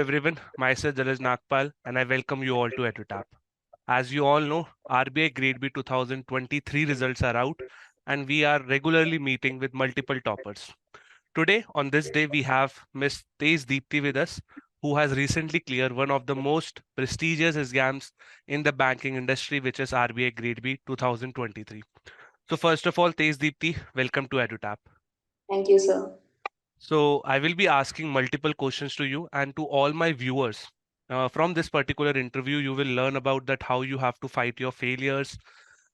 everyone, myself Jalaj Nagpal and I welcome you all to EduTap. As you all know, RBI Grade B 2023 results are out and we are regularly meeting with multiple toppers. Today, on this day, we have Miss Tejdeepthi with us, who has recently cleared one of the most prestigious exams in the banking industry, which is RBI Grade B 2023. So first of all, Tejdeepthi, welcome to EduTap. Thank you, sir. So I will be asking multiple questions to you and to all my viewers. From this particular interview, you will learn about that how you have to fight your failures,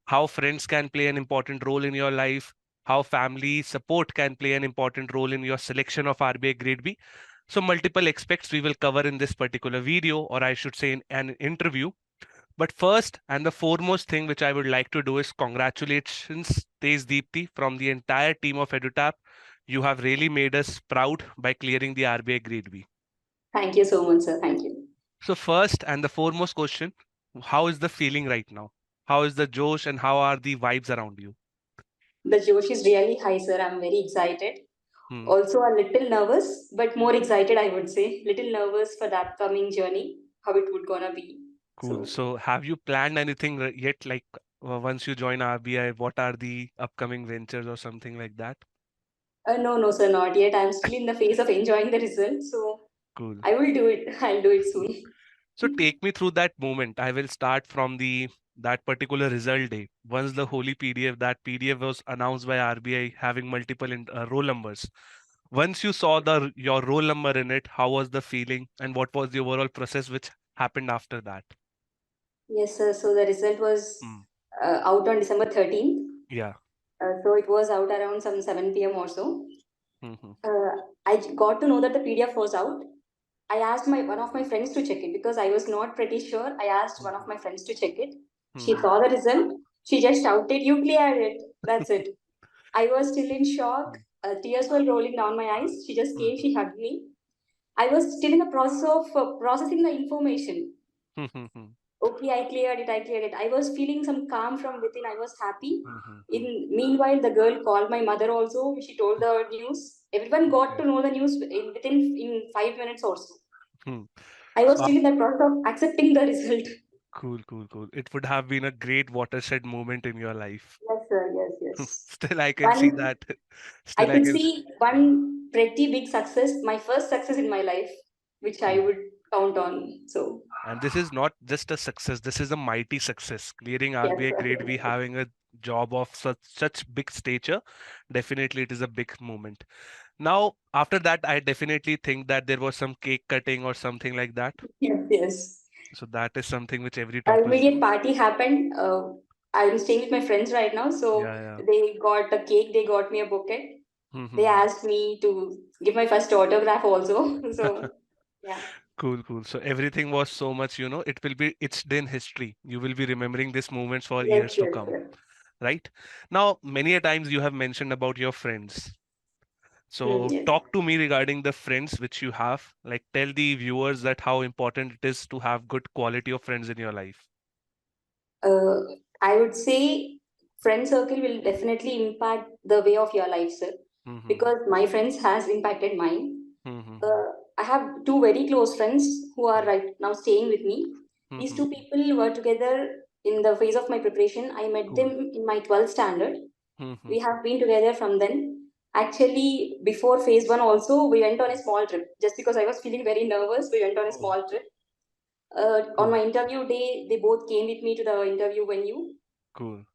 how friends can play an important role in your life, how family support can play an important role in your selection of RBI Grade B. So multiple aspects we will cover in this particular video, or I should say in an interview. But first and the foremost thing which I would like to do is congratulations, Tejdeepthi, from the entire team of EduTap. You have really made us proud by clearing the RBI Grade B. Thank you so much, sir. Thank you. So first and the foremost question, how is the feeling right now? How is the Josh and how are the vibes around you? The Josh is really high, sir. I'm very excited. Hmm. Also a little nervous, but more excited, I would say. Little nervous for the upcoming journey, how it would gonna be. Cool. So, So have you planned anything yet? Like once you join RBI, what are the upcoming ventures or something like that? no, no, sir, not yet. I'm still in the phase of enjoying the result. So Cool. I will do it. I'll do it Cool. soon. So take me through that moment. I will start from the that particular result day. Once the holy PDF, that PDF was announced by RBI having multiple roll numbers. Once you saw the your roll number in it, how was the feeling and what was the overall process which happened after that? Yes, sir. So the result was Hmm. out on December 13th. Yeah. So it was out around some 7 p.m. or so. Hmm. Uh, I got to know that the PDF was out. I asked my one of my friends to check it because I was not pretty sure. I asked one of my friends to check it. She Hmm. saw the result. She just shouted, "You cleared it." That's it. I was still in shock. Tears were rolling down my eyes. She just came. She hugged me. I was still in the process of processing the information. Okay, I cleared it. I cleared it. I was feeling some calm from within. I was happy. In meanwhile, the girl called my mother also. She told the news. Everyone got Okay. to know the news within in 5 minutes or so. Hmm. I was So still in the process of accepting the result. cool, cool, cool. It would have been a great watershed moment in your life. Yes, sir. Yes, yes. Still, I can see One, that. I Still, I could can. see one pretty big success, my first success in my life, which I Cool. would count on. So, And this is not just a success, this is a mighty success. Clearing yes, RBI grade B, sir. having a job of such big stature, definitely it is a big moment. Now, after that, I definitely think that there was some cake cutting or something like that. Yes, yes. So that is something which every toppers Immediate do. party happened. I'm staying with my friends right now, so Yeah, yeah. they got a cake. They got me a bouquet. They asked me to give my first autograph also. So, yeah. Cool, cool. So everything was so much, it will be etched in history. You will be remembering these moments for Yes, years to yes, come, sir. right? Now, many a times you have mentioned about your friends. So Yes. talk to me regarding the friends which you have. Like tell the viewers that how important it is to have good quality of friends in your life. Uh, I would say friend circle will definitely impact the way of your life, sir, Mm-hmm. because my friends has impacted mine. Mm-hmm. I have two very close friends who are right now staying with me. These Mm-hmm. two people were together in the phase of my preparation. I met them Cool. in my 12th standard. Mm-hmm. We have been together from then. Actually, before phase one, also, we went on a small trip. Just because I was feeling very nervous, we went on a Oh, small trip. On cool. my interview day, they both came with me to the interview venue. Cool.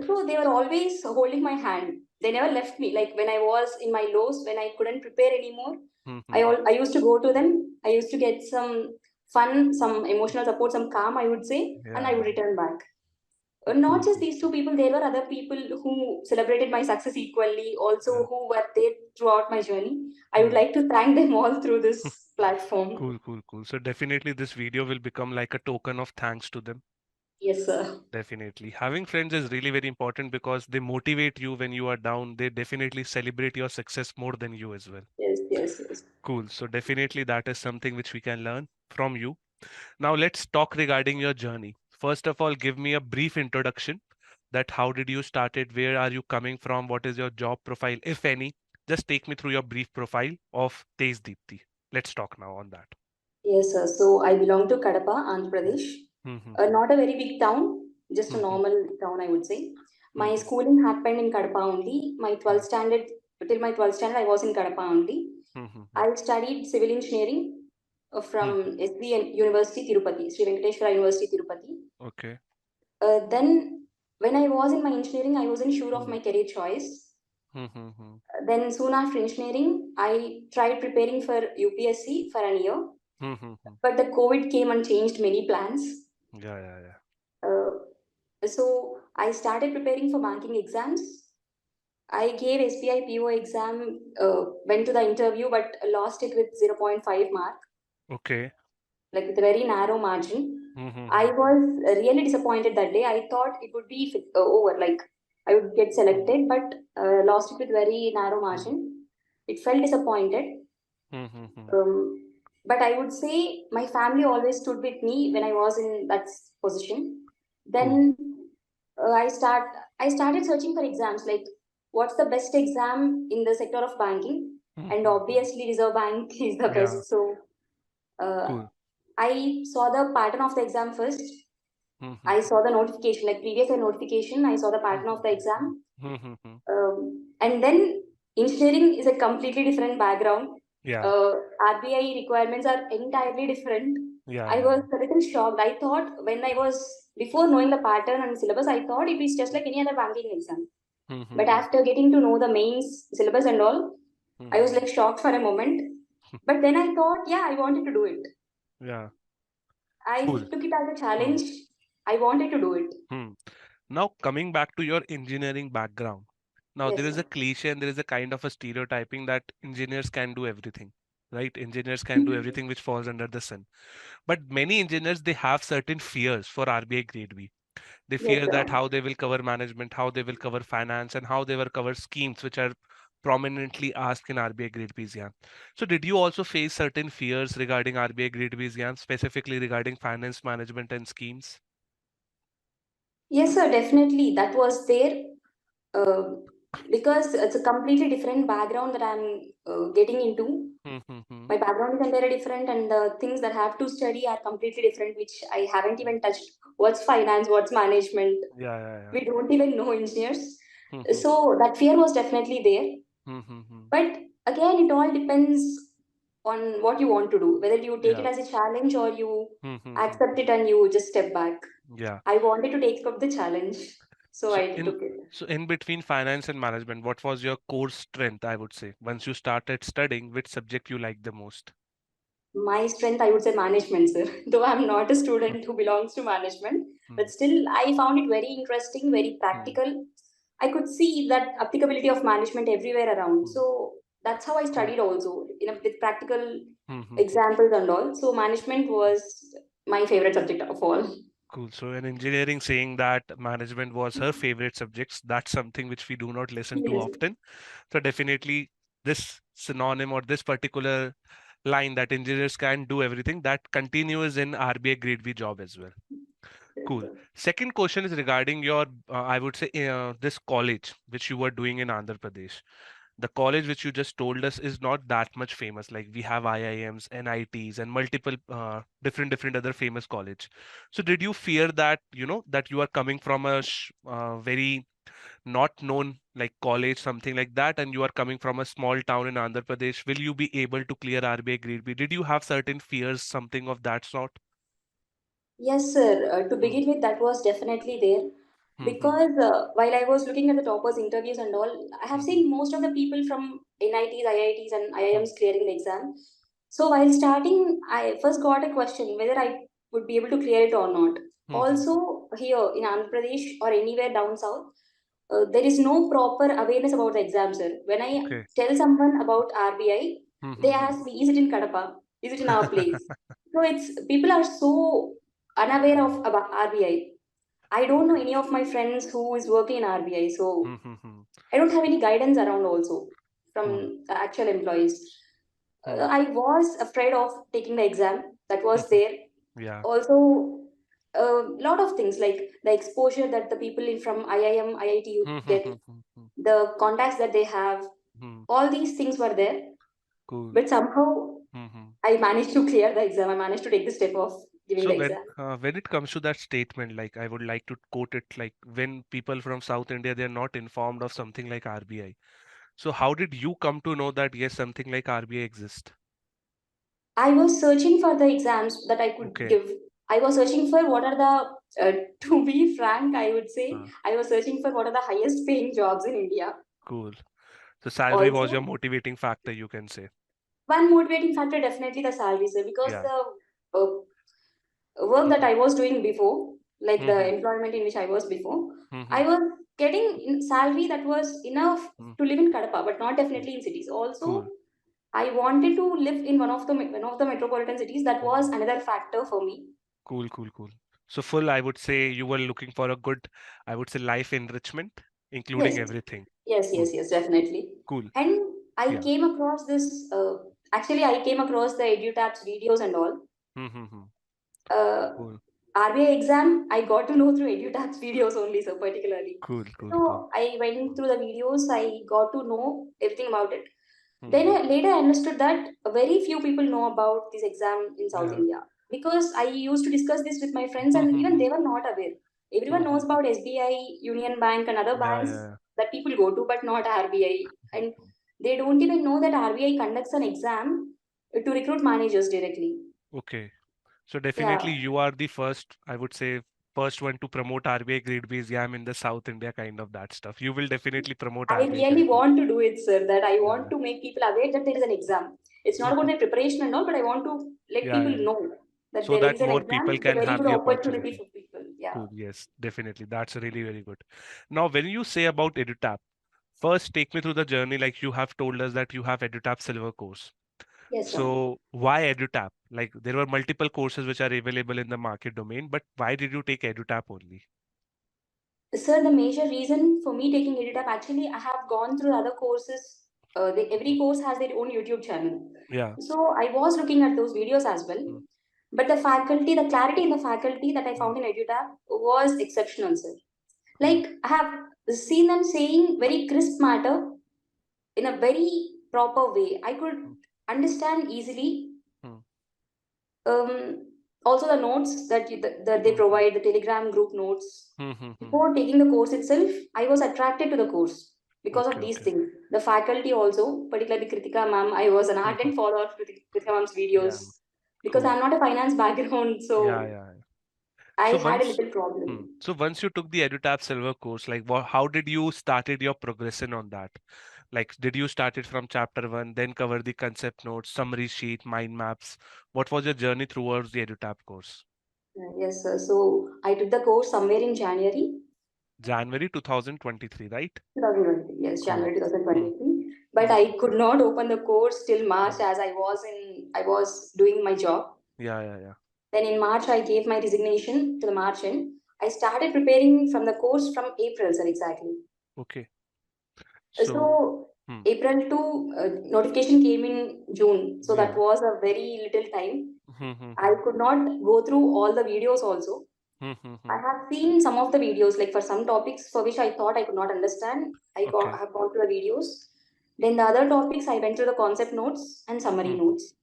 So they were always holding my hand. They never left me. Like when I was in my lows, when I couldn't prepare anymore, Mm-hmm. I used to go to them. I used to get some fun, some emotional support, some calm, I would say, and I Yeah. would return back. Cool. Not just Cool. these two people, there were other people who celebrated my success equally, also Yeah. who were there throughout my journey. I would Hmm. like to thank them all through this platform. Cool, cool, cool. So definitely this video will become like a token of thanks to them. Yes, sir. Definitely. Having friends is really very important because they motivate you when you are down. They definitely celebrate your success more than you as well. Yes, yes, yes. Cool. So definitely that is something which we can learn from you. Now let's talk regarding your journey. First of all, give me a brief introduction that how did you start it? Where are you coming from? What is your job profile, if any? Just take me through your brief profile of Tejdeepthi. Let's talk now on that. Yes, sir. So I belong to Kadapa, Andhra Pradesh. Not a very big town, just a normal town, I would say. My schooling happened in Kadapa only. My 12th standard, till my 12th standard, I was in Kadapa only. I studied civil engineering from SB University, Tirupati, Sri Venkateshwara University, Tirupati. Okay. Then, when I was in my engineering, I wasn't sure of my career choice. Then, soon after engineering, I tried preparing for UPSC for a year. But the COVID came and changed many plans. Yeah. So I started preparing for banking exams. I gave SBI PO exam, went to the interview, but lost it with 0.5 mark, Okay. like with a very narrow margin. I was really disappointed that day. I thought it would be over, like I would get selected, but lost it with very narrow margin. It felt disappointed. But I would say my family always stood with me when I was in that position. Cool. Then I started searching for exams, like what's the best exam in the sector of banking, and obviously Reserve Bank is the Yeah. best. So Cool. I saw the pattern of the exam first. I saw the notification, like previous year notification. I saw the pattern of the exam, and then engineering is a completely different background. Yeah. RBI requirements are entirely different. I Yeah. was a little shocked. I thought when I was before knowing the pattern and syllabus, I thought it was just like any other banking exam. But after getting to know the mains syllabus and all, I was like shocked for a moment. But then I thought, yeah, I wanted to do it. Yeah. I Cool. took it as a challenge. I wanted to do it. Now coming back to your engineering background. Now there Yes, is sir. a cliche and there is a kind of a stereotyping that engineers can do everything, right? Engineers can do everything which falls under the sun. But many engineers, they have certain fears for RBI Grade B. They Yes, fear sir. that how they will cover management, how they will cover finance, and how they will cover schemes which are prominently asked in RBI Grade B exam. So did you also face certain fears regarding RBI Grade B exam, specifically regarding finance management and schemes? Yes, sir. Definitely, that was there. Uh, because it's a completely different background that I'm getting into. My background is entirely different, and the things that I have to study are completely different, which I haven't even touched. What's finance? What's management? Yeah. We don't even know engineers. Yeah. So that fear was definitely there. But again, it all depends on what you want to do, whether you take it Yeah. as a challenge or you Mhm. accept it and you just step back. Yeah. I wanted to take up the challenge, so So I in took it. so in between finance and management, what was your core strength, I would say? Once you started studying, which subject you liked the most? My strength, I would say management, sir. Though I'm not a student who belongs to management, but Hmm. still, I found it very interesting, very Hmm. practical. I could see that applicability of management everywhere around. Hmm. So that's how I Cool. studied also, with practical Hmm. examples and all. So management was my favorite subject of all. Cool. So in engineering, saying that management was her favorite subjects, that's something which we do not listen to Yes, often. So definitely this synonym or this particular line that engineers can do everything, that continues in RBI Grade B job as well. Cool. Second question is regarding your, I would say, this college which you were doing in Andhra Pradesh. The college which you just told us is not that much famous. Like we have IIMs, NITs, and multiple different other famous college. So did you fear that that you are coming from a very not known like college, something like that, and you are coming from a small town in Andhra Pradesh? Will you be able to clear RBI Grade B? Did you have certain fears, something of that sort? yes, sir. To Hmm. begin with, that was definitely there. Hmm. Hmm. Because while I was looking at the toppers' interviews and all, I have Hmm. seen most of the people from NITs, IITs, and Hmm. IIMs clearing the exam. So while starting, I first got a question whether I would be able to clear it or not. Hmm. Hmm. Also, here in Andhra Pradesh or anywhere down south, there is no proper awareness about the exam, sir. When I Okay. tell someone about RBI, Hmm. they Hmm. Hmm. ask me, "Is it in Kadapa? Is it in our place?" So it's people are so unaware of about RBI. I don't know Okay. any of my friends who is working in RBI, Hmm. so Hmm. Hmm. I don't have any guidance around also Cool. from the actual employees. Hmm. I was afraid of taking the exam. That Hmm. was Hmm. there. Yeah. Also, a lot of things like the exposure that the people from IIM, IIT Hmm. Hmm. get, Hmm. Hmm. Hmm. the contacts that they have, Hmm. all these things were there. Cool. But somehow Hmm. I managed to clear the exam. I managed to take the step of giving So the exam. when it comes to that statement, like I would like to quote it, like when people from South India, they're not informed of something like RBI. So how did you come to know that yes, something like RBI exists? I was searching for the exams that I could Okay. give. I was searching for what are to be frank, I would say, Uh, I was searching for what are the highest paying jobs in India. cool. So salary was your Also, motivating factor, you can say. one motivating factor definitely the salary, sir, because Yeah. the work that Mm-hmm. I was doing before, like the Mm-hmm. employment in which I was before, Mm-hmm. I was getting salary that was enough Mm. to live in Kadapa, but not Mm. definitely in cities. Cool. Also, I wanted to live in one of the metropolitan cities. That was Mm. another factor for me. Cool, cool, cool. So full, I would say you were looking for a good, I would say life enrichment, including Yes, everything. yes, Cool, yes, yes, definitely. cool. And I Yeah. came across this. Actually, I came across the EduTap's videos and all. Mm-hmm. Uh, Cool, RBI exam, I got to know through EduTap's videos only, so particularly. cool, cool, cool. So I went through the videos. I got to know everything about it. Then Mm-hmm. later I understood that very few people know about this exam in South Yeah. India, because I used to discuss this with my friends and even Mm-hmm. they were not aware. Everyone knows Mm-hmm. about SBI, Union Bank, and other Yeah, banks yeah, that people go to, but not RBI. And yeah. they don't even know that RBI conducts an exam to recruit managers directly. Okay. So Yeah, definitely you are the first, I would say, first one to promote RBI Grade B exam in the South India kind of that stuff. You will definitely promote I RBI really Grade B. want to do it, sir. That I Yeah, want to make people aware that there is an exam. It's not about yeah. my preparation and all, but I want to let Yeah, people yeah. know that So there that is an more people exam. It's a can very have good the opportunity opportunity. for people. Yeah. Cool. Yes, definitely. That's really, very good. Now, when you say about EduTap, first take me through the journey. Like you have told us that you have EduTap Silver course. Yes, sir. So why EduTap? Like there were multiple courses which are available in the market domain, but why did you take EduTap only? Sir, the major reason for me taking EduTap, actually, I have gone through other courses. Every course has their own YouTube channel. Yeah. So I was looking at those videos as well. Mm, But the faculty, the clarity in the faculty that I mm, found in EduTap was exceptional, sir. cool. Like, I have seen them saying very crisp matter in a very proper way. I could Mm, understand easily. mm, Also, the notes that they mm, mm, provide, the Telegram group notes. mm. Before taking the course itself, I was attracted to the course because Okay, of these okay. things. The faculty also, particularly Kritika ma'am, I was an Mhm. ardent follower of Kritika ma'am's Yeah, videos because cool. I'm not a finance background, Yeah, so yeah. I So had a once, little problem. so once you took the EduTap Silver course, like how did you started your progression on that? Like, did you start it from chapter one, then cover the concept notes, summary sheet, mind maps? What was your journey towards the EduTap course? Yes, sir. So I took the course somewhere in January January 2023, right? 2023. Yes, Cool. January Hmm. 2023. But Hmm. I could not open the course till March, Hmm. as I was doing my job. Yeah, yeah, yeah. Then in March, I gave my resignation to the March end. I started preparing from the course from April, sir, exactly. Okay. So, So hmm. April to notification came in June. So that Yeah. was a very little time. Hmm. Hmm. I Hmm. could not go through all the videos also. Hmm. Hmm. I Hmm. have seen some of the videos, like for some topics for which I thought I could not understand. I Okay. have gone through the videos. Then the other topics, I went through the concept notes and summary Hmm. notes.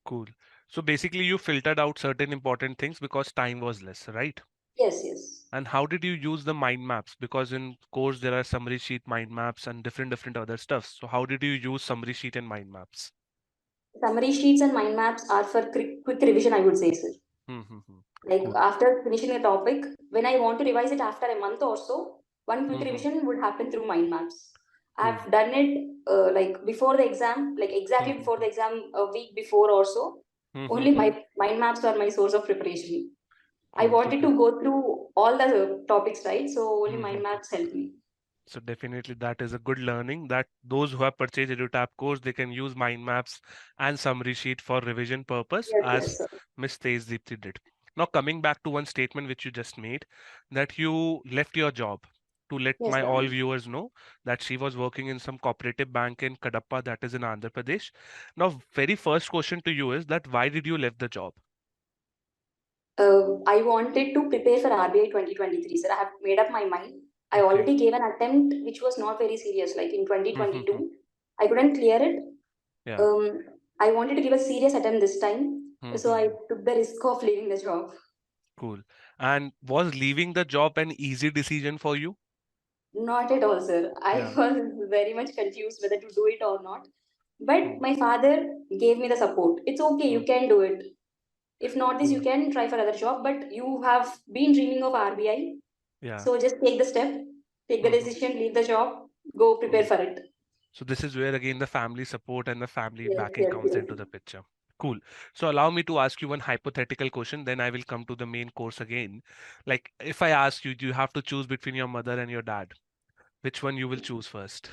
Cool. So basically, you filtered out certain important things because time was less, right? Yes, yes. And how did you use the mind maps? Because in course there are summary sheet, mind maps, and different other stuff. So how did you use summary sheet and mind maps? Summary sheets and mind maps are for quick revision, I would say, sir. Mm-hmm. Like Cool. after finishing a topic, when I want to revise it after a month or so, one quick Mm-hmm. revision would happen through mind maps. Cool. I've done it like before the exam, like exactly before Mm-hmm. the exam, a week before or so. Only Mm-hmm. my mind maps are my source of preparation. I Cool. So wanted to go through all the topics, right? So only mind mm-hmm. maps helped me. So definitely that is a good learning that those who have purchased EduTap course, they can use mind maps and summary sheet for revision purpose Yes, as yes, sir. Miss Tejdeepthi did. Now coming back to one statement which you just made that you left your job to let Yes, my sir. all viewers know that she was working in some cooperative bank in Kadapa that is in Andhra Pradesh. Now very first question to you is that why did you left the job? I wanted to prepare for RBI 2023, sir. I have made up my mind. I Okay. already gave an attempt which was not very serious, like in Mm-hmm. 2022. I couldn't clear it. Yeah. Um, I wanted to give a serious attempt this time, so I Mm-hmm. took the risk of leaving the job. Cool. And was leaving the job an easy decision for you? Not at all, sir. I Yeah. was very much confused whether to do it or not. But Mm, my father gave me the support. It's okay, mm, you can do it. If not this, you cool. can try for other job. But you have been dreaming of RBI, Yeah. so just take the step, take the Mm-hmm. decision, leave the job, go prepare Cool. for it. So this is where again the family support and the family Yes, backing yes, comes yes. into the picture. Cool. So allow me to ask you one hypothetical question, then I will come to the main course again. Like if I ask you, you have to choose between your mother and your dad, which one you will choose first?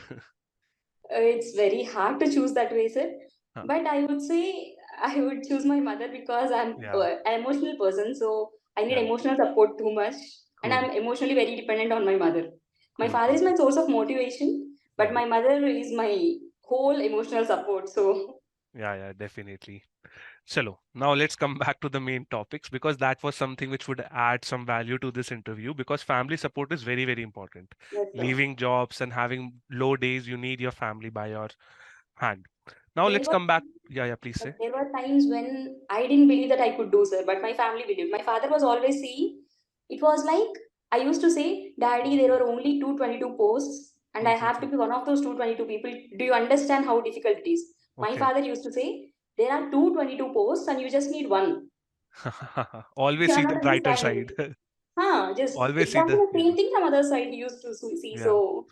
It's very hard to choose that way, sir. Huh. But I would say I would choose my mother because I'm Yeah, an emotional person. So I need yeah. emotional support too much. And Cool, I'm emotionally very dependent on my mother. My cool, father cool. is my source of motivation, but Yeah, my mother is my whole emotional support. So, yeah, definitely. Chalo, now let's come back to the main topics because that was something which would add some value to this interview because family support is very, very important. yes, sir. Leaving jobs and having low days, you need your family by your hand. Now There let's were come back. Yeah, please But say. there were times when I didn't believe that I could do, sir, but my family believed. My father was always saying, it was like I used to say, Daddy, there were only 222 posts, and I have to Mhm. be one of those 222 people. Do you understand how difficult it is? My Okay. father used to say, there are 222 posts, and you just need one. Always You are see the not brighter understanding. side. Huh, just Always see exactly the, the yeah, same thing from other side he used to see. yeah, So,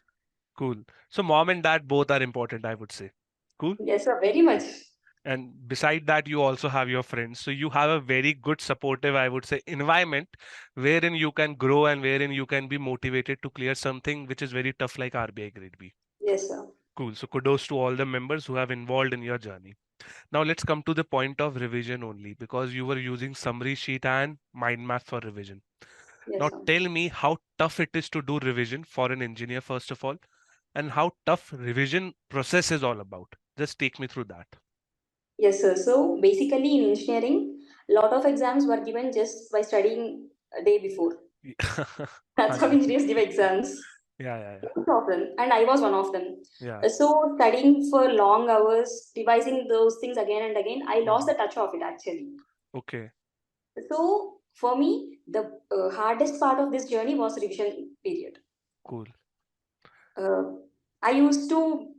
cool. So mom and dad both are important, I would say. Cool. yes, sir, very much. And beside that, you also have your friends. So you have a very good supportive, I would say, environment wherein you can grow and wherein you can be motivated to clear something which is very tough like RBI Grade B. Yes, sir. Cool. So kudos to all the members who have involved in your journey. Now let's come to the point of revision only because you were using summary sheet and mind map for revision. Yes, Now sir. tell me how tough it is to do revision for an engineer first of all and how tough revision process is all about. Just take me through that. Yes, sir. So basically, in engineering, a lot of exams were given just by studying a day before. That's how Agree. engineers give exams. Yeah. Most of them, and I was one of them. Yeah. So studying for long hours, revising those things again and again, I lost Mhm. the touch of it actually. Okay, So for me, the hardest part of this journey was revision period. cool. Uh, I used to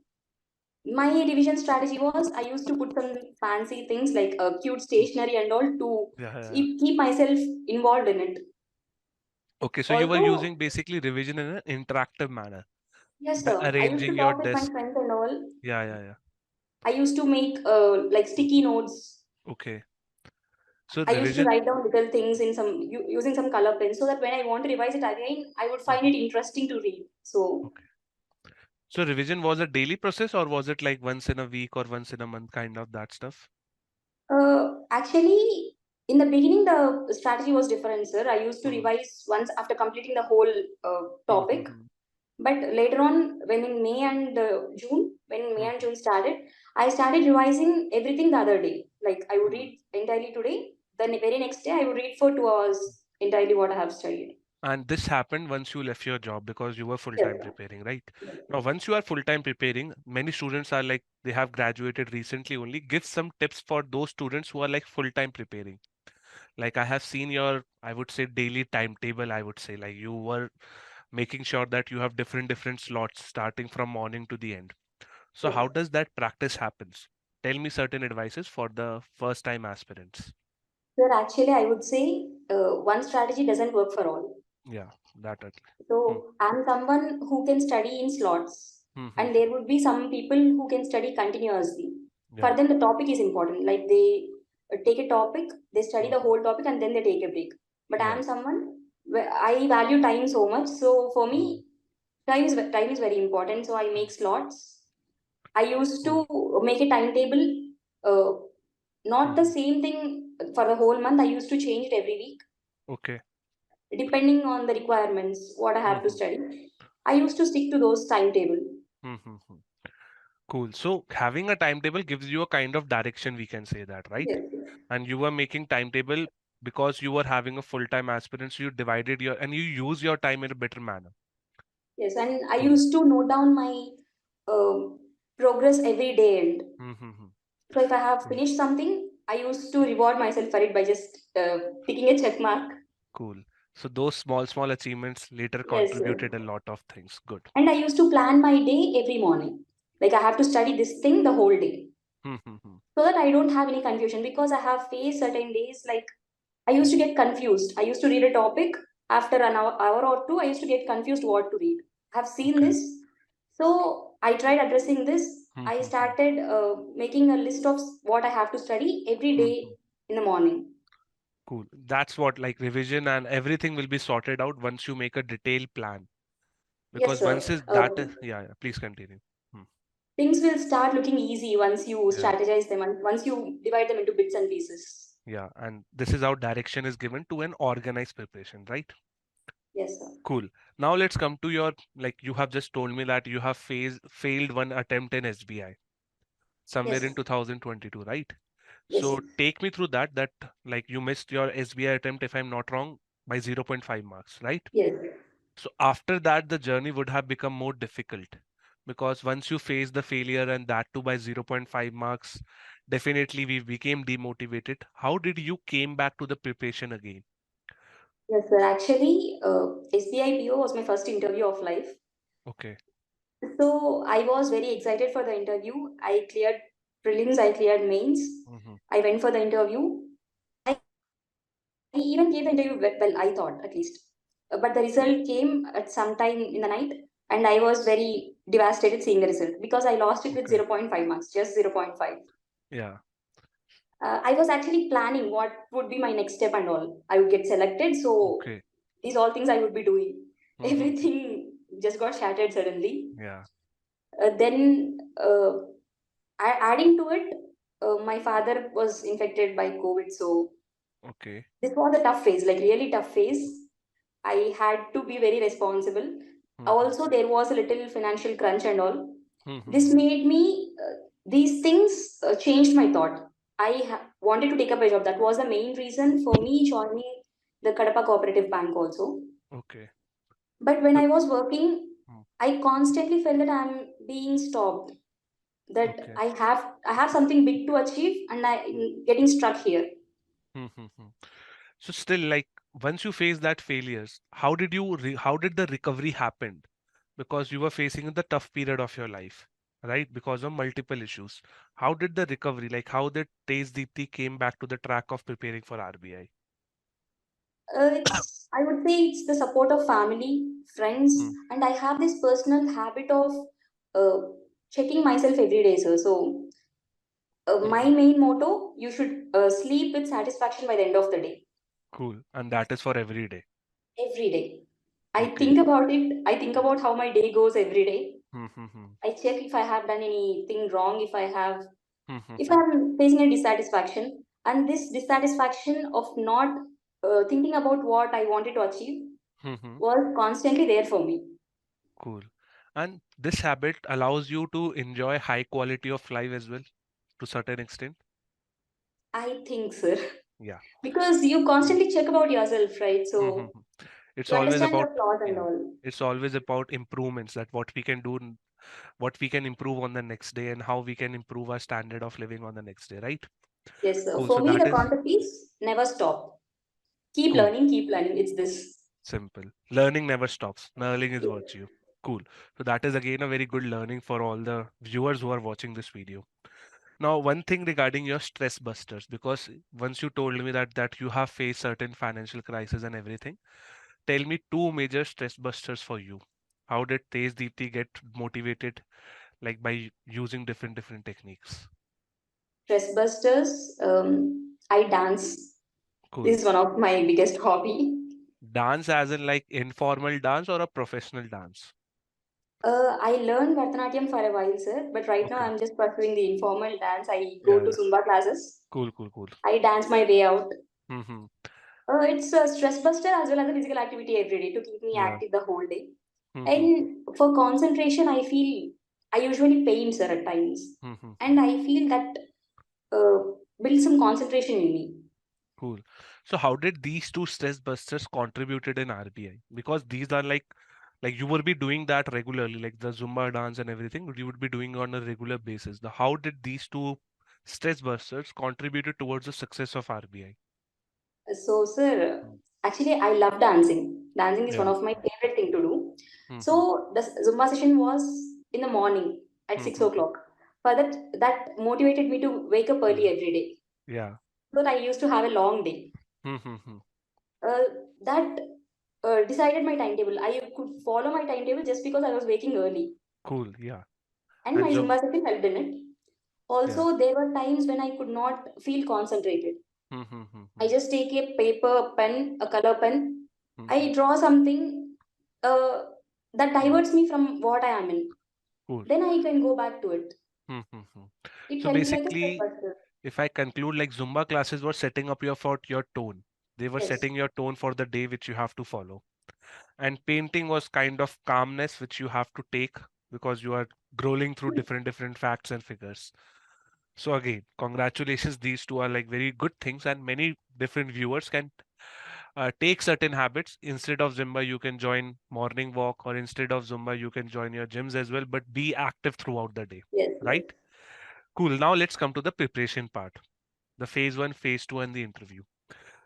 My revision strategy was I used to put some fancy things like cute Mm. stationery and all to Yeah. keep myself involved in it. Okay, so you were Also, using basically revision in an interactive manner yes, by sir, I used arranging to your talk with my desk. friends and all. Yeah. I used to make like sticky notes. Okay. So I used to revision. write down little things in using some color pens so that when I want to revise it again, I would find Mhm. it interesting to read. So Okay. So revision was a daily process or was it like once in a week or once in a month kind of that stuff? actually, in the beginning, the strategy was different, sir. I used to Mm-hmm. revise once after completing the whole topic. Mm-hmm. But later on, when in May and Mm-hmm. June started, I started revising everything the other day. Like I would Cool. read entirely today, then the very next day I would read for 2 hours entirely what I have studied. And this happened once you left your job because you were Yes, full-time preparing, right? yes, Now, once you are full-time preparing, many students are like they have graduated recently only. Give some tips for those students who are like full-time preparing. Like I have seen your, I would say daily timetable, I would say like you were making sure that you have different slots starting from morning to the end. So yes. how does that practice happens? Tell me certain advices for the first time aspirants. Sir, actually, I would say one strategy doesn't work for all. Yeah, that at hmm, So I'm someone who can study in slots, and hmm. there would be some people who can study continuously. Yeah. For them, the topic is important. Like they take a topic, they study the Hmm. whole topic, and then they take a break. But Yeah. I'm someone where I value time so much. So for Hmm. me, time is very important. So I Hmm. make slots. I used Cool. to make a timetable. Uh, not the Hmm. same thing for the whole month. I used to change it every week Okay. depending on the requirements, what I have to Hmm. study. I used to stick to those timetable. Hmm. Cool. So having a timetable gives you a kind of direction, we can say that, right? Yes, And you were making timetable because you were having a full-time aspirant, so you divided your and you use your time in a better manner. yes, and I Cool. used to note down my uh, progress every day. And Mm-hmm. So if I have Cool. finished something, I used to reward myself for it by just ticking a check mark. Cool. So those small achievements later Yes, contributed a lot of things. Good. and I used to plan my day every morning. Like I have to study this thing the whole day Hmm, hmm, hmm. so that I don't have any confusion, because I have faced certain days like I used to get confused. I used to read a topic after an hour or two. I used to get confused what to read. I've seen Okay. this, so I tried addressing this. Hmm, I hmm, hmm. started making a list of what I have to study every Hmm, day hmm. in the morning. Cool. That's what, like, revision and everything will be sorted out once you make a detailed plan. Yes, Because sir. once is that is, yeah, yeah, please continue. Hmm. Things will start looking easy once you Yeah, strategize them and once you divide them into bits and pieces. yeah. And this is how direction is given to an organized preparation, right? Yes, sir. Cool. Now let's come to your, like, you have just told me that you have failed one attempt in SBI somewhere in Yes, 2022, right? yes, So take me through that like you missed your SBI attempt, if I'm not wrong, by zero point 0.5 marks, right? yes. So after that, the journey would have become more difficult because once you face the failure and that too by zero point 0.5 marks, definitely we became demotivated. How did you came back to the preparation again? Yes, sir. Actually, SBI PO was my first interview of life. Okay. So I was very excited for the interview. I cleared prelims, I cleared mains. Hmm. I went for the interview. I even gave the interview well, I thought at least. But the result came at some time in the night, and I was very devastated seeing the result because I lost it with Okay. zero point 0.5 marks, just 0.5. Yeah. I was actually planning what would be my next step and all. I would get selected, so Okay. these all things I would be doing. Hmm. Everything just got shattered suddenly. Yeah. Then, adding to it, my father was infected by COVID, so Okay. this was a tough phase, like really tough phase. I had to be very responsible. Hmm. Also, there was a little financial crunch and all. This Hmm. made me, these things changed my thought. Wanted to take up a job. That was the main reason for me joining the Kadapa Cooperative Bank also. Okay. But when So, I was working, hmm, I constantly felt that I'm being stopped. That okay. I have something big to achieve, and I'm getting stuck here. Hmm. So still, like, once you face that failures, how did the recovery happen? Because you were facing the tough period of your life, right? Because of multiple issues. How did the recovery, like how did Tejdeepthi came back to the track of preparing for RBI? It's I would say it's the support of family, Hmm. friends, and I have this personal habit of uh, checking myself every day, sir. So my Hmm. main motto: you should sleep with satisfaction by the end of the day. Cool. And that is for every day. Every day, I Okay. think about it. I think about how my day goes every day. Hmm. Hmm. Hmm. I check if I have done anything wrong, Hmm. Hmm. if Hmm. I'm facing a dissatisfaction, and this dissatisfaction of not thinking about what I wanted to achieve Hmm, hmm. was constantly there for me. Cool. And this habit allows you to enjoy high quality of life as well to certain extent. I think, sir, Yeah. because you Mm. constantly check about yourself, right? Mhm. So It's to always understand about, your flaws and yeah, all. it's always about improvements that what we can do, what we can improve on the next day, and how we can improve our standard of living on the next day, right? Yes, sir. Cool. For So me, that the is concept is never stop. Keep cool. learning, keep learning. It's this. Simple. Learning never stops. Learning is virtue. Cool. So that is again a very good learning for all the viewers who are watching this video. Now, one thing regarding your stress busters, because once you told me that you have faced certain financial crisis and everything, tell me two major stress busters for you. How did Tej Deepthi get motivated, like by using different techniques? Stress busters. I dance. Cool. This is one of my biggest hobby. Dance as in like informal dance or a professional dance? I learned Bharatanatyam for a while, sir, but right now Okay. I'm just pursuing the informal dance. I go Yeah, to yeah. Zumba classes. Cool, cool, cool. I dance my way out. Mm-hmm. It's a stress buster as well as a physical activity every day to keep me Yeah. active the whole day. Mm-hmm. And for concentration, I feel I usually paint, sir, at times, Mm-hmm. and I feel that uh, builds some concentration in me. Cool. So how did these two stress busters contributed in RBI? Because these are like you will be doing that regularly, like the Zumba dance and everything, you would be doing on a regular basis. The how did these two stress busters contributed towards the success of RBI? So, sir, Mm. actually, I love dancing. Dancing is one Yeah. of my favorite thing to do. Mm-hmm. So, the Zumba session was in the morning at six Mm-hmm. o'clock. For that motivated me to wake up early Yeah. every day. Yeah. So that I used to have a long day. Mm-hmm. Uh, that decided my timetable. I could follow my timetable just because I was waking early, Cool. Yeah. and my And Zumba session helped in it. yeah. Also, there were times when I could not feel concentrated. I Mm-hmm. just take a paper, pen, a color pen. Mm-hmm. I draw something uh, that diverts me from what I am in. Cool. Then I can go back to it. Mm-hmm. It So helped me like a step basically, by step. if I conclude, like Zumba classes were setting up your tone. They were Yes, setting your tone for the day which you have to follow. And painting was kind of calmness which you have to take because you are scrolling through different facts and figures. So again, congratulations. These two are like very good things, and many different viewers can take certain habits. Instead of Zumba, you can join morning walk, or instead of Zumba, you can join your gyms as well. But be active throughout the day, yes, yes, right? Cool. Now let's come to the preparation part, the phase one, phase two, and the interview.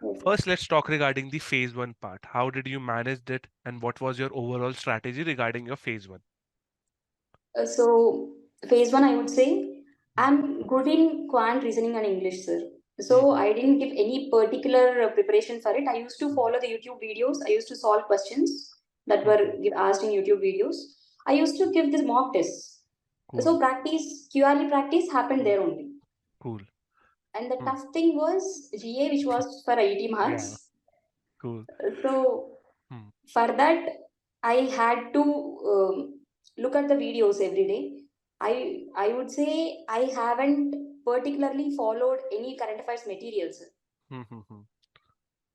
yes. First, let's talk regarding the phase one part. How did you manage it, and what was your overall strategy regarding your phase one? So, phase one, I would say Hmm. I'm good in quant reasoning and English, sir. So, Hmm. I didn't give any particular preparation for it. I used to Hmm. follow the YouTube videos. I used to solve questions that Hmm. were Hmm. asked in YouTube videos. I used to give this mock tests. Cool. So, practice, QRE practice happened Hmm. there only. Cool. And the Hmm. tough thing was GA, which was for 80 Yeah. marks. Cool. So, Hmm. for that, I had to look at the videos every day. I would say I haven't particularly followed any current affairs materials. Hmm. Hmm. Hmm.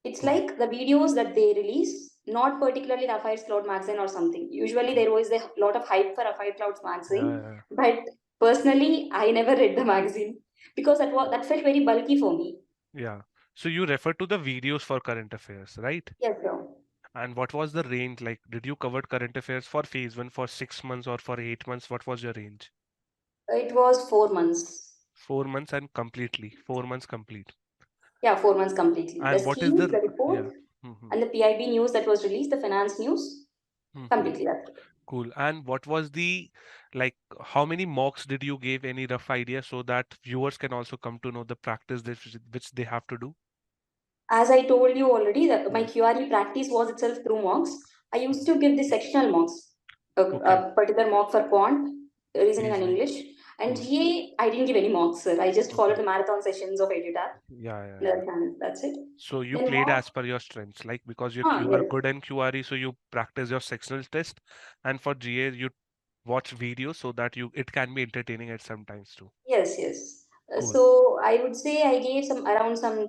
It's Cool. like the videos that they release, not particularly the Affairs Cloud magazine or something. Usually Cool. there was a lot of hype for Affairs Clouds Yeah. magazine, Yeah. but personally I never read the magazine because that felt very bulky for me. Yeah. So you refer to the videos for current affairs, right? Yes, sir. And what was the range like? Did you cover current affairs for phase one for 6 months or for 8 months? What was your range? It was 4 months. 4 months and completely. 4 months complete. Yeah, 4 months completely. The And what is schemes, the the report, yeah? Hmm. and the PIB news that was released, the finance news, Hmm. completely that's it. Cool. And what was the like? How many mocks did you give? Any rough idea so that viewers can also come to know the practice which they have to do? As I told you already, that my Hmm. QRE practice was itself through mocks. I used Hmm. to give the sectional mocks, Okay. a particular mock for quant, reasoning and Reasoning. English. And Cool. GA, I didn't give any mocks, sir. I just Okay. followed the marathon sessions of EduTap. Yeah, yeah, yeah. That's it. So you Then played as mock, per your strengths, like because you are yes, good in QRE, so you practice your sectional test, and for GA you watch videos so that you it can be entertaining at some times too. yes, yes. Cool. So I would say I gave around some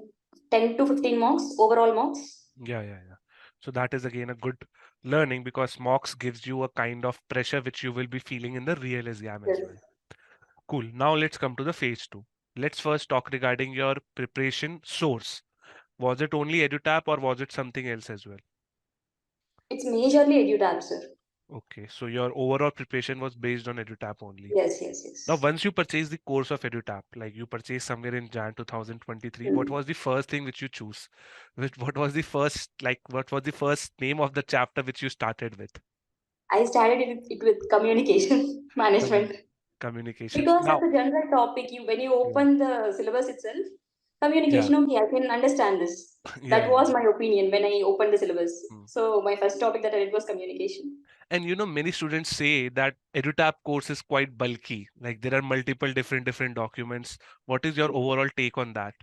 10 to 15 mocks, overall mocks. Yeah, yeah, yeah. So that is again a good learning because mocks gives you a kind of pressure which you will be feeling in the real exam Yes. as well. Cool. Now let's come to the phase two. Let's first talk regarding your preparation source. Was it only EduTap or was it something else as well? It's majorly EduTap, sir. Okay, so your overall preparation was based on EduTap only. Yes, yes, Now, yes. once you purchase the course of EduTap, like you purchased somewhere in Jan 2023, what Hmm. was the first thing which you choose? What was the first, like, what was the first name of the chapter which you started with? I started it with communication Commun management Communications. because Now, that's a general topic. You when you yeah, open the syllabus itself, yeah, communication. Okay, I can understand this. yeah, That yeah. was my opinion when I opened the syllabus. Hmm. So my first topic that I did was communication. And many students say that EduTap course is quite bulky. Like there are multiple different documents. What is your overall take on that?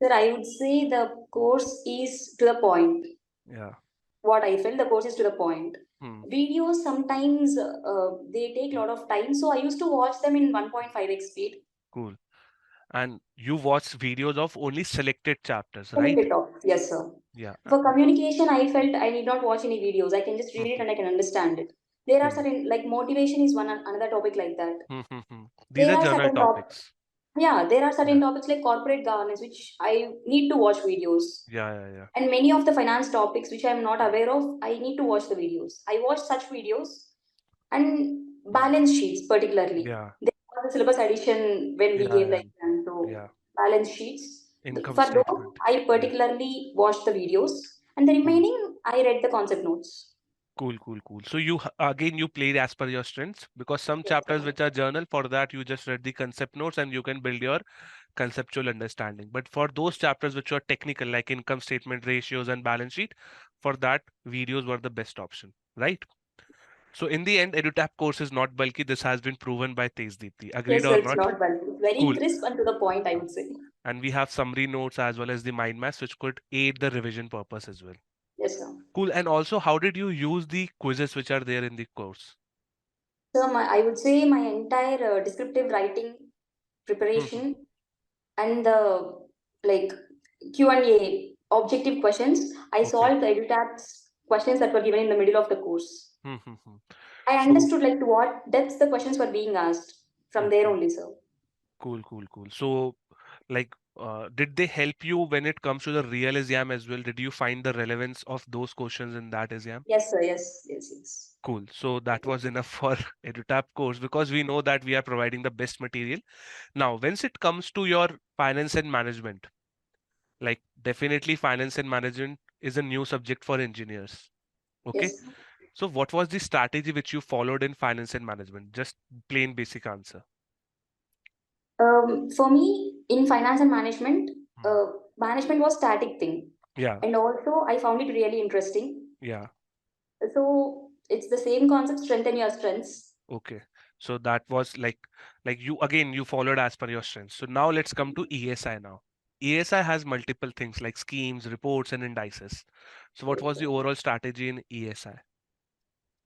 Sir, I would say the course is to the point. Yeah. What I felt, the course is to the point. Hmm. Videos sometimes they take a lot of time, so I used to watch them in 1.5x speed. Cool. And you watched videos of only selected chapters, Select right? it off. Yes, sir. Yeah. For communication, I felt I need not watch any videos. I can just read it Mhm. and I can understand it. There are Cool. certain, like motivation is another topic like that. These There are are journal certain topics. yeah, there are Yeah. certain topics like corporate governance, which I need to watch videos. Yeah, yeah, yeah. And many of the finance topics, which I'm not Mm, aware of, I need to watch the videos. I watch such videos and mm. balance sheets particularly. Yeah. There was the syllabus addition when we Yeah, gave the yeah. exam. Yeah. balance sheets. Income For those, statement. I Yeah. particularly watched the videos, and the Cool. remaining, I read the concept notes. Cool, cool, cool. So you again you played as per your strengths because some Yes, chapters which are journal for that you just read the concept notes and you can build your conceptual understanding. But for those chapters which are technical like income statement, ratios, and balance sheet, for that videos were the best option, right? So in the end, EduTap course is not bulky. This has been proven by Tejdeepthi. Agreed yes, or sir, it's not? not bulky. It's very Cool. crisp and to the point, I would say. And we have summary notes as well as the mind maps which could aid the revision purpose as well. Yes, sir. Cool. And also, how did you use the quizzes which are there in the course? So I would say my entire descriptive writing preparation and the like Q&A objective questions, I Okay. solved the EduTap's questions that were given in the middle of the course. Hmm, hmm, hmm. I So, understood like to what depths the questions were being asked from there okay, only, sir. cool, cool, cool. So, like, did they help you when it comes to the real exam as well? Did you find the relevance of those questions in that exam? Yes, sir. Yes, yes, yes. Cool. So that was enough for EduTap course because we know that we are providing the best material. Now, once it comes to your finance and management, like definitely finance and management is a new subject for engineers. Okay. Yes. So what was the strategy which you followed in finance and management? Just plain basic answer. For me, in finance and management, Hmm. management was static thing, Yeah. and also I found it really interesting. Yeah. So it's the same concept: strengthen your strengths. Okay. So that was like you again you followed as per your strengths. So now let's come to ESI now. ESI has multiple things like schemes, reports, and indices. So what was the overall strategy in ESI?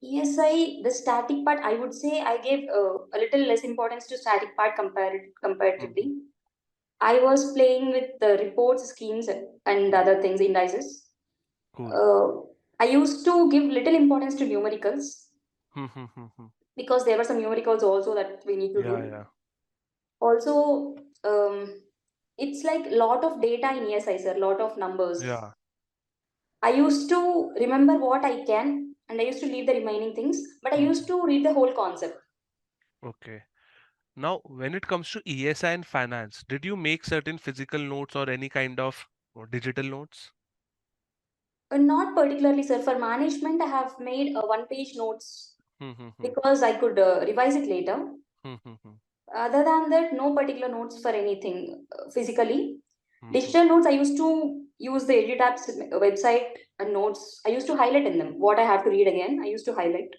ESI, the static part, I would say I gave a little less importance to static part Hmm. comparatively. I was playing with the reports, schemes, and other things, indices. Cool. Uh, I used to give little importance to numericals Hmm, hmm, hmm, hmm. because there were some numericals also that we need to Yeah, do. yeah, Also, it's like lot of data in ESI, sir, lot of numbers. yeah. I used to remember what I can, and I used to leave the remaining things, but I Hmm. used to read the whole concept. Okay. Now, when it comes to ESI and finance, did you make certain physical notes or any kind of digital notes? Not particularly, sir. For management, I have made a one-page notes Hmm, hmm, hmm. because I could revise it later. Hmm, hmm, hmm. Other than that, no particular notes for anything physically. Hmm, hmm. Digital notes, I used to use the EduTap's website and notes. I used to highlight in them what I have to read again. I used to highlight.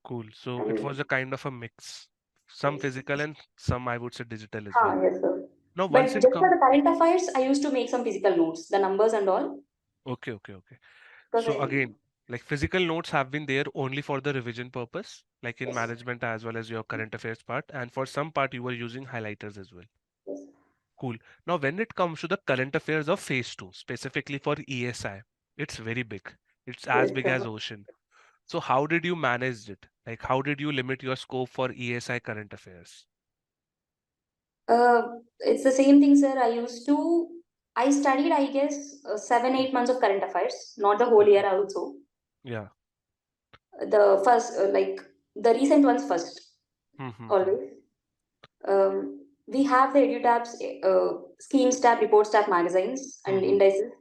Cool. So it was And a kind of a mix, some yes, physical and some I would say digital as well. yes, sir. Now, But once it just for come, the current affairs, I used to make some physical notes, the numbers and all. okay, okay, okay. Because So I, again, like physical notes have been there only for the revision purpose, like in yes, management as well as your current affairs part, and for some part you were using highlighters as well. yes, Cool. Now, when it comes to the current affairs of phase two, specifically for ESI, it's very big. It's as yes, big as sir. ocean. So how did you manage it? Like how did you limit your scope for ESI current affairs? It's the same thing, sir. I studied, I guess, 7, 8 months of current affairs, not the whole year Okay. also. Yeah. The first, the recent ones first, Mm-hmm. always. We have the EduTap's schemes tab, reports tab magazines and Mm-hmm. indices.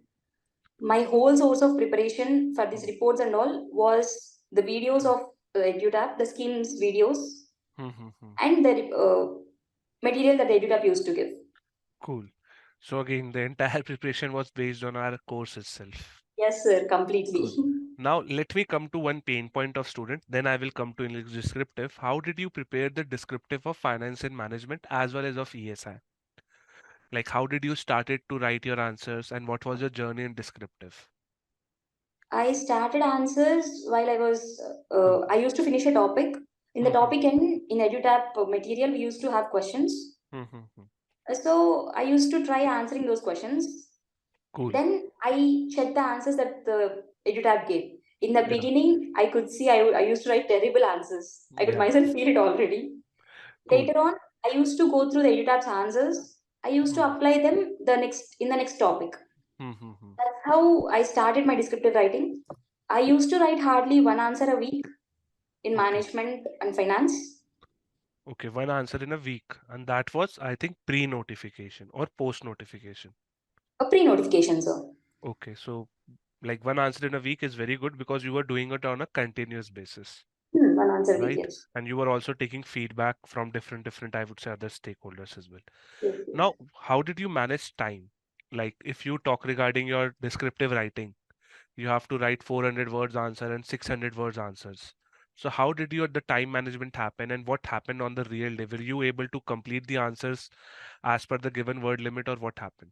My whole source of preparation for these reports and all was the videos of EduTap, the schemes videos, Mm-hmm. and the material that the EduTap used to give. Cool. So again, the entire preparation was based on our course itself. Yes, sir, completely. Cool. Now let me come to one pain point of student. Then I will come to English descriptive. How did you prepare the descriptive of finance and management as well as of ESI? Like how did you started to write your answers and what was your journey in descriptive? I started answers while Hmm. I used to finish a topic. In the Hmm, hmm, topic end, in EduTap material, we used to have questions. hmm, hmm, hmm. So I used to try answering those questions. Cool. Then I checked the answers that the EduTap gave. In the Yeah. beginning, I could see I used to write terrible answers. I could Yeah. myself feel it already. Cool. Later on, I used to go through the EduTap's answers. I used to Hmm. apply them the next topic. Hmm, hmm, hmm. That's how I started my descriptive writing. I used to write hardly one answer a week in Okay. management and finance. Okay, one answer in a week. And that was, I think, pre-notification or post-notification. A pre-notification, sir. Okay, so like one answer in a week is very good because you were doing it on a continuous basis, One answer week, right? yes. And you were also taking feedback from different, I would say, other stakeholders as well. Yes, yes. Now, how did you manage time? Like if you talk regarding your descriptive writing, you have to write 400 words answer and 600 words answers. So how did your the time management happen and what happened on the real day? Were you able to complete the answers as per the given word limit or what happened?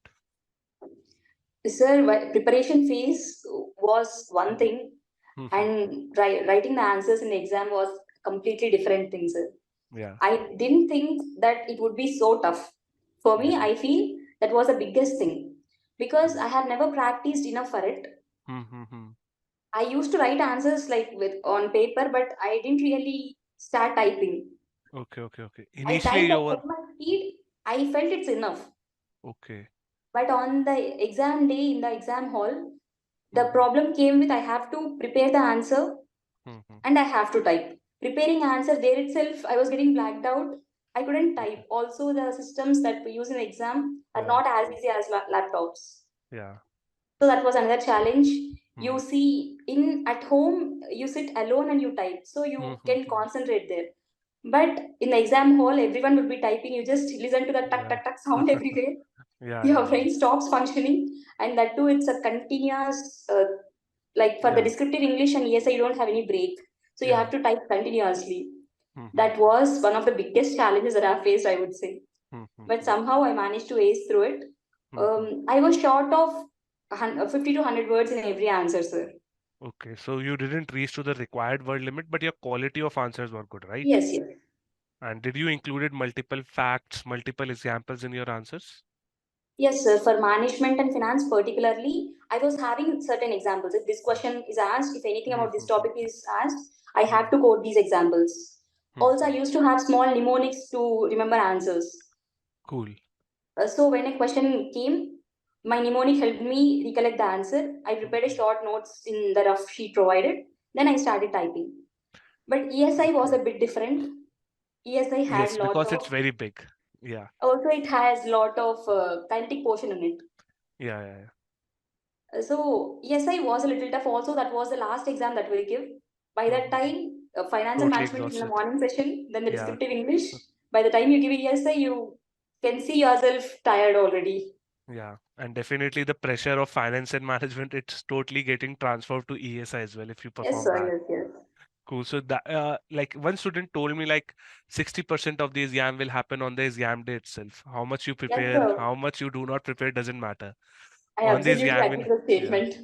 Sir, preparation phase was one Mhm. thing, Mhm. and writing the answers in the exam was completely different thing, sir. Yeah, I didn't think that it would be so tough. For me, yeah. I feel that was the biggest thing because Cool. I have never practiced enough for it. Mm-hmm. I used to write answers like with on paper, but I didn't really start typing. Okay. I Initially typed you were at my speed. I felt it's enough. okay. But on the exam day in the exam hall, the Mm-hmm. problem came with I have to prepare the answer Mm-hmm. and I have to type. Preparing answer there itself, I was getting blacked out. I couldn't Okay. type. Also, the systems that we use in the exam are Yeah, not as easy as laptops. yeah. So that was another challenge. You Mm-hmm. see, in at home, you sit alone and you type, so you can Mm-hmm. concentrate there. But in the exam hall, everyone would be typing. You just listen to the tuck Yeah. tuck tuck sound everywhere. Your Yeah. brain stops functioning, and that too, it's a continuous. Like for the Yeah. descriptive English and ESI, you don't have any break, so you Yeah. have to type continuously. Mm-hmm. That was one of the biggest challenges that I faced, I would say. But Mm-hmm. somehow I managed to ace through it. Mm-hmm. I was short of 50 to 100 words in every answer, sir. Okay, so you didn't reach to the required word limit, but your quality of answers were good, right? Yes, yes. And did you included multiple facts, multiple examples in your answers? Yes, sir. For management and finance, particularly, I was having certain examples. If this question is asked, if anything about this Mm-hmm. topic is asked, I have to quote these examples. Also, I Mm-hmm. used to have small mnemonics to remember answers. Cool. So when a question came, my mnemonic helped me recollect the answer. I prepared a Mhm. short notes in the rough sheet provided. Then I started typing. But ESI was Okay. a bit different. ESI had Yes, lot because it's of, very big. Yeah. also it has lot of kinetic portion in it. Yeah. So ESI was a little tough. Also, that was the last exam that we give. By that Mm-hmm. time, finance and Totally management is in the exhausted. morning session. Then the Yeah. descriptive English. By the time you give ESI, you can see yourself tired already. Yeah. And definitely the pressure of finance and management, it's totally getting transferred to ESI as well if you Yes, perform sir. bad. Yes, yes. Cool. So that like one student told me like 60% of the exam will happen on the exam day itself. How much you Yes, prepare, sir. how much you do not prepare doesn't matter. I On the absolutely agree with the yeah, statement.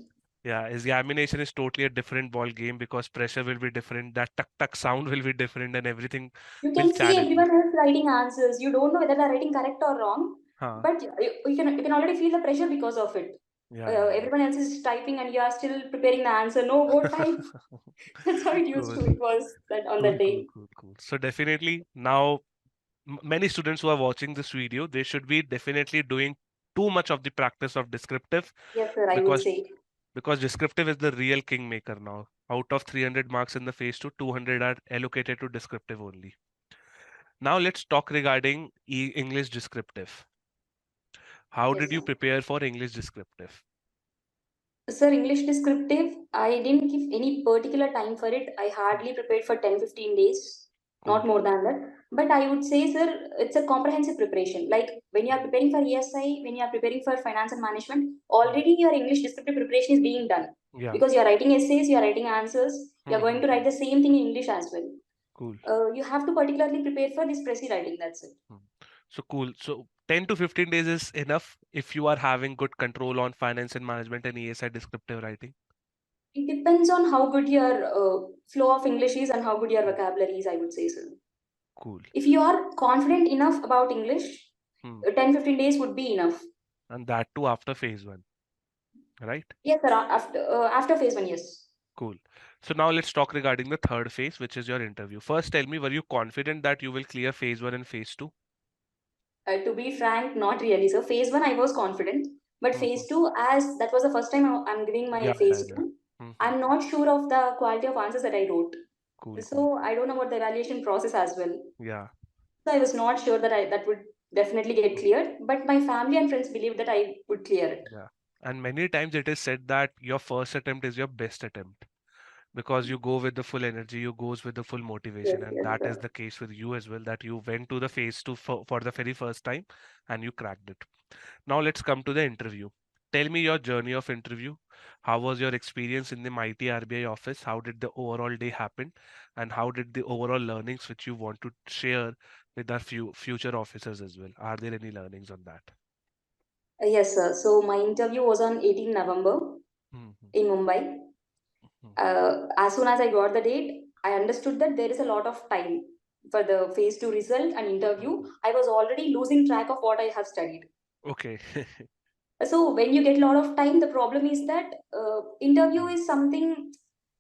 examination is totally a different ball game because pressure will be different. That tuck tuck sound will be different and everything You will can see challenge you. everyone else writing answers. You don't know whether they're writing correct or wrong, Huh. but you can already feel the pressure because of it. Yeah. Everyone else is typing and you are still preparing the answer. No, go type. That's how it used Cool. to. It was that on Cool, that cool, day. cool, cool. So definitely now many students who are watching this video, they should be definitely doing too much of the practice of descriptive Yes, sir. I would because say. descriptive is the real kingmaker now. Out of 300 marks in the phase 2, 200 are allocated to descriptive only. Now let's talk regarding English descriptive. How Yes, did you sir. prepare for English descriptive? Sir, English descriptive, I didn't give any particular time for it. I hardly prepared for 10-15 days, Cool. not more than that. But I would say, sir, it's a comprehensive preparation. Like when you are Mm, preparing for ESI, when you are preparing for finance and management, mm. already your English descriptive preparation is being done. Yeah. Because you are writing essays, you are writing answers, you are going to write Mm. the same thing in English as well. Cool. You have to particularly prepare for this pressy writing, that's it. Mm. So cool. So 10 to 15 days is enough if you are having good control on finance and management and ESI descriptive writing. It depends on how good your flow of English is and how good your Mm. vocabulary is, I would say, sir. Cool. If you are confident enough about English, Mm. 10-15 days would be enough. And that too after phase 1, right? Yes, sir. After phase one, yes. Cool. So now let's talk regarding the third phase, which is your interview. First, tell me, were you confident that you will clear phase 1 and phase 2? To be frank, not really. So phase one, I was confident, but Mm-hmm. phase two, as that was the first time I'm giving my phase Yeah. two, Mm-hmm. I'm not sure of the quality of answers that I wrote. Cool. So I don't know about the evaluation process as well. Yeah. So I was not sure that that would definitely get cleared, but my family and friends believed that I would clear it. Yeah. And many times it is said that your first attempt is your best attempt because you go with the full energy, you goes with the full Yes, motivation, and yes, that is sir. the case with you as well, that you went to the phase two for the very first time and you cracked it. Now let's come to the interview. Tell me your journey of interview. How was your experience in the mighty RBI office? How did the overall day happen? And how did the overall learnings which you want to share with our future officers as well? Are there any learnings on that? Yes, sir. So my interview was on 18 November Hmm. in Mumbai. As soon as I got the date, I understood that there is a lot of time for the phase two result and interview. Hmm. I was already losing track of what I have studied. Okay. So when you get a lot of time, the problem is that interview Mm. is something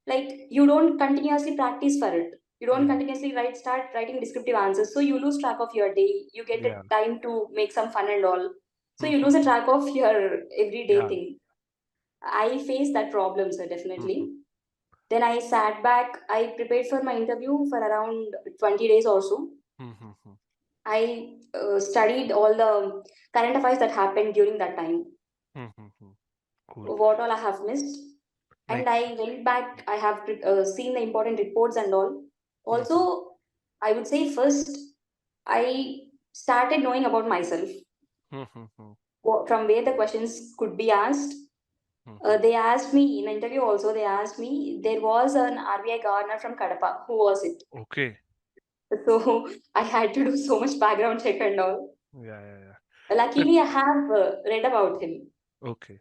like you don't continuously practice for it. You don't Yeah. continuously start writing descriptive answers. So you lose track of your day. You get a Yeah. time to make some fun and all. So you lose a Mhm. track of your everyday Yeah. thing. I faced that problem, so Mhm. definitely. Then I sat back. I prepared for my interview for around 20 days or so. Mhm. I studied all the current affairs that happened during that time, Mhm. Cool. what all I have missed. And Like, I went back. I have seen the important reports and all. mhm. Also, I would say first, I started knowing about myself, Mhm. from where the questions could be asked. Mhm. They asked me in the interview also, they asked me, there was an RBI governor from Kadapa. Who was it? Okay. So I had to do so much background check and all. Yeah, yeah, yeah. So, Luckily, I have read about him. okay,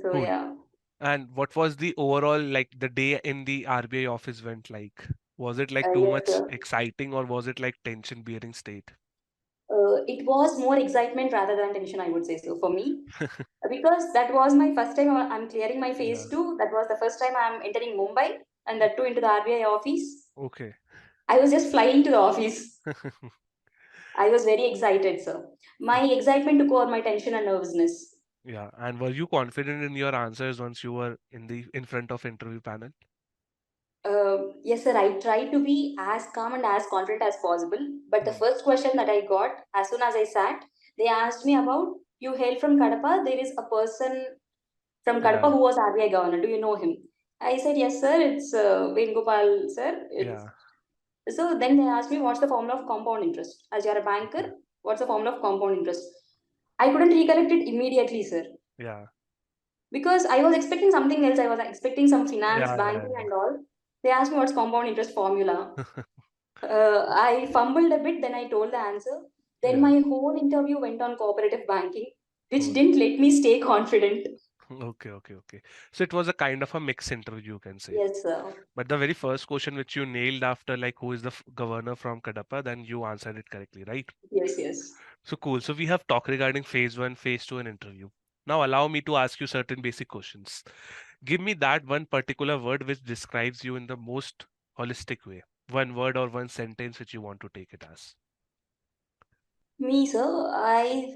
So cool. yeah, And what was the overall, like, the day in the RBI office went like? Was it like too yes, much exciting or was it like tension bearing state? it was more excitement rather than tension, I would say so for me, because that was my first time I'm clearing my phase Yeah. two. That was the first time I'm entering Mumbai, and that too into the RBI office. Okay. I was just flying to the office. I was very excited, sir. My excitement took over my tension and nervousness. Yeah. And were you confident in your answers once you were in front of interview panel? Yes, sir. I tried to be as calm and as confident as possible. But the Hmm. first question that I got, as soon as I sat, they asked me about, you hail from Kadapa. There is a person from Kadapa Yeah. who was RBI governor. Do you know him? I said, yes, sir. It's Venugopal, sir. Yeah. So then they asked me, what's the formula of compound interest? As you're a banker, Okay. what's the formula of compound interest? I couldn't recollect it immediately, sir, Yeah. because I was expecting something else. I was expecting some finance, Yeah. Yeah. banking, and all. They asked me what's compound interest formula. Yeah. I fumbled a bit, then I told the answer. Then Yeah. my whole interview went on cooperative banking, which Cool. didn't let me stay confident. Okay, okay, okay. So it was a kind of a mixed interview, you can say. Yes, sir. But the very first question which you nailed after, like, who is the governor from Kadapa, then you answered it correctly, right? Yes, yes. So cool. So we have talked regarding phase one, phase two, and interview. Now allow me to ask you certain basic questions. Give me that one particular word which describes you in the most holistic way. One word or one sentence which you want to take it as. Me, sir,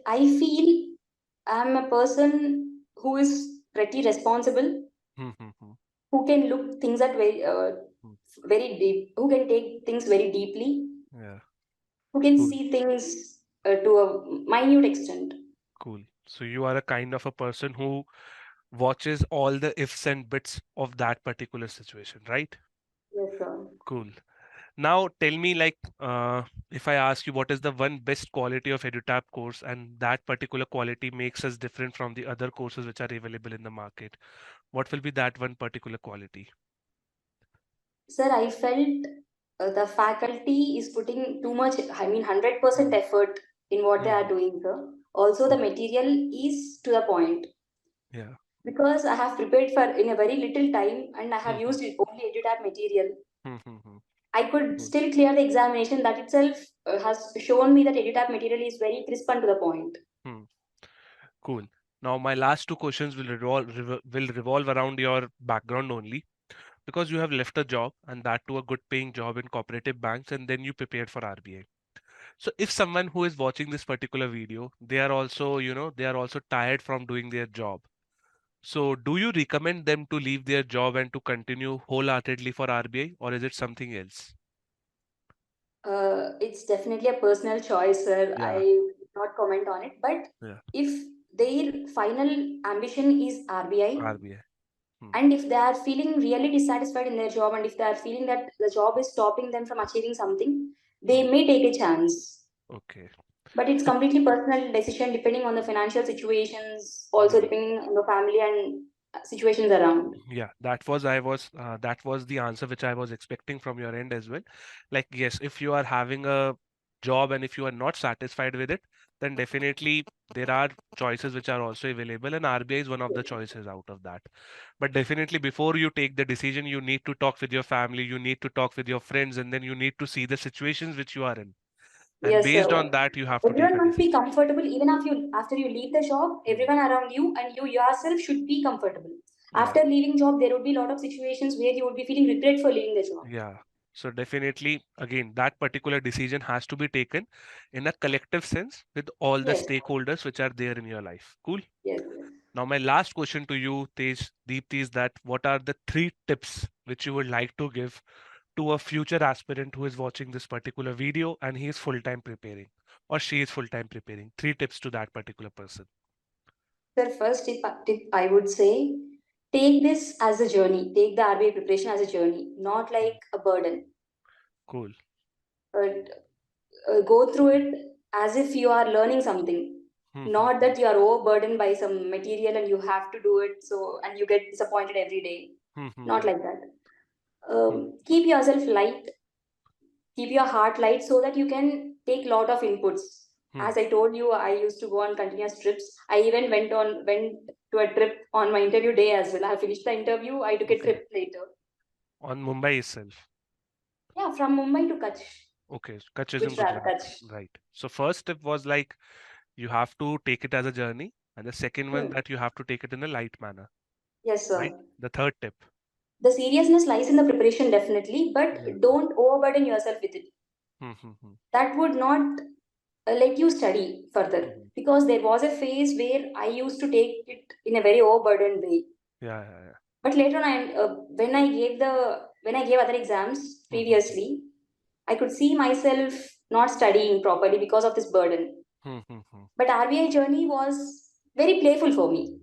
I feel I'm a person who is pretty responsible, Hmm, hmm, hmm, who can look things at hmm. very deep, who can take things very deeply, Yeah, who can cool, see things to a minute extent. cool. So you are a kind of a person who watches all the ifs and bits of that particular situation, right? Yes, sir. Cool. Now tell me, like, if I ask you what is the one best quality of EduTap course and that particular quality makes us different from the other courses which are available in the market, what will be that one particular quality? Sir, I felt the faculty is putting too much, I mean, 100% Mm, effort in what they are mhm, doing, sir. Also, the mm, material is to the point, yeah. because I have prepared for in a very little time and I have Mhm, used only EduTap material. mhm, I could cool. still clear the examination. That itself has shown me that EduTap material is very crisp and to the point. Hmm, cool. Now my last two questions will revolve around your background only because you have left a job and that to a good paying job in cooperative banks and then you prepared for RBI. So if someone who is watching this particular video, they are also, they are also tired from doing their job. So do you recommend them to leave their job and to continue wholeheartedly for RBI or is it something else? It's definitely a personal choice, sir. I Yeah. will not comment on it. But Yeah. if their final ambition is RBI, RBI. Hmm. and if they are feeling really dissatisfied in their job, and if they are feeling that the job is stopping them from achieving something, they Hmm. may take a chance. Okay. But it's So, completely personal decision depending on the financial situations, also yeah. depending on the family and situations around. Yeah, that was the answer which I was expecting from your end as well. Like, yes, if you are having a job and if you are not satisfied with it, then definitely there are choices which are also available, and RBI is one of the choices out of that. But definitely before you take the decision, you need to talk with your family, you need to talk with your friends, and then you need to see the situations which you are in. And Yes, sir. based on that, you have to take Everyone a must be decision. comfortable even after you leave the job. Hmm. Everyone around you and you yourself should be comfortable. Yeah. After leaving job, there would be a lot of situations where you would be feeling regret for leaving the job. Yeah. So definitely, again, that particular decision has to be taken in a collective sense with all the Yes, stakeholders which are there in your life. Cool. yes. Now, my last question to you, Deepthi, is that what are the 3 tips which you would like to give to a future aspirant who is watching this particular video and he is full-time preparing or she is full-time preparing? 3 tips to that particular person. Sir, first tip I would say, take this as a journey. Take the RBI preparation as a journey, not Mm. like a burden. Cool. But go through it as if you are learning something. Hmm, hmm, Not hmm. that you are overburdened by some material and you have to do it so and you get disappointed every day. Hmm, hmm, Not hmm, like that. hmm. Keep yourself light, keep your heart light so that you can take lot of inputs. Hmm. As I told you, I used to go on continuous trips. I even went to a trip on my interview day as well. I finished the interview, I took a Okay. trip later. On Mumbai itself. Yeah, from Mumbai to Kutch, Okay. Kutch is in Gujarat, Gujarat. Kutch. Right. So first step was like you have to take it as a journey, and the second one Hmm. that you have to take it in a light manner, Yes, right? sir. The third tip. The seriousness lies in the preparation definitely, but Yeah. don't overburden yourself with it. Hmm, hmm, hmm, That would not let you study further, hmm. because there was a phase where I used to take it in a very overburdened way. Yeah, yeah, yeah. But later on, when I gave other exams Hmm, hmm, hmm, previously, I could see myself not studying properly because of this burden. hmm, hmm, hmm. But RBI journey was very playful for me.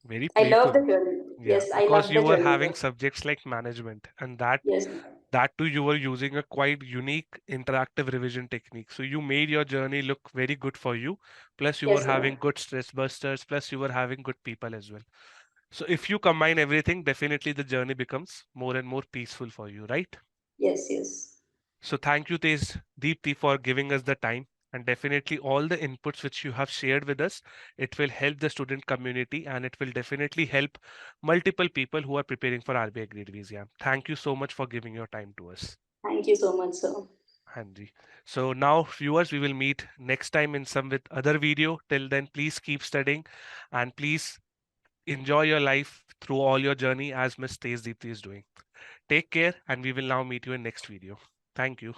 Very I love playful. the journey. Yeah, Yes, I because love you the were journey. having subjects like management, and that Yes, that too you were using a quite unique interactive revision technique. So you made your journey look very good for you. Plus you were yes, sir. having good stress busters. Plus you were having good people as well. So if you combine everything, definitely the journey becomes more and more peaceful for you, right? Yes, yes. So thank you, Deepthi, for giving us the time and definitely all the inputs which you have shared with us. It will help the student community and it will definitely help multiple people who are preparing for RBI Grade B exam. Thank you so much for giving your time to us. Thank you so much, sir. Hanji. So now, viewers, we will meet next time in some with other video. Till then, please keep studying and please enjoy your life through all your journey as Miss Tejdeepthi is doing. Take care and we will now meet you in next video. Thank you.